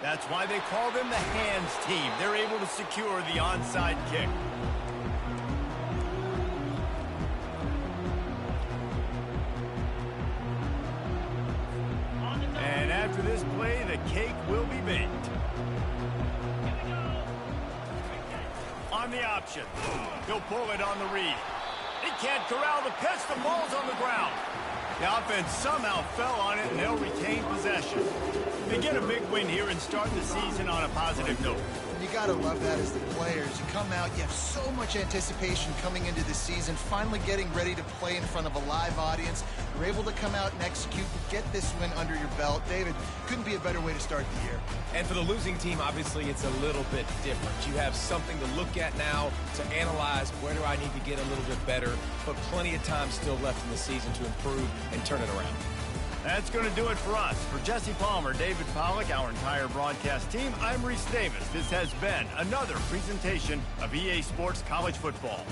That's why they call them the hands team. They're able to secure the onside kick. And after this play, the cake will be baked. On the option. He'll pull it on the read. He can't corral the pitch. The ball's on the ground. The offense somehow fell on it, and they'll retain possession. They get a big win here and start the season on a positive note. You got to love that as the players. You come out, you have so much anticipation coming into the season, finally getting ready to play in front of a live audience. You're able to come out and execute and get this win under your belt. David, couldn't be a better way to start the year. And for the losing team, obviously, it's a little bit different. You have something to look at now to analyze where do I need to get a little bit better, but plenty of time still left in the season to improve and turn it around. That's going to do it for us. For Jesse Palmer, David Pollack, our entire broadcast team, I'm Reese Davis. This has been another presentation of EA Sports College Football.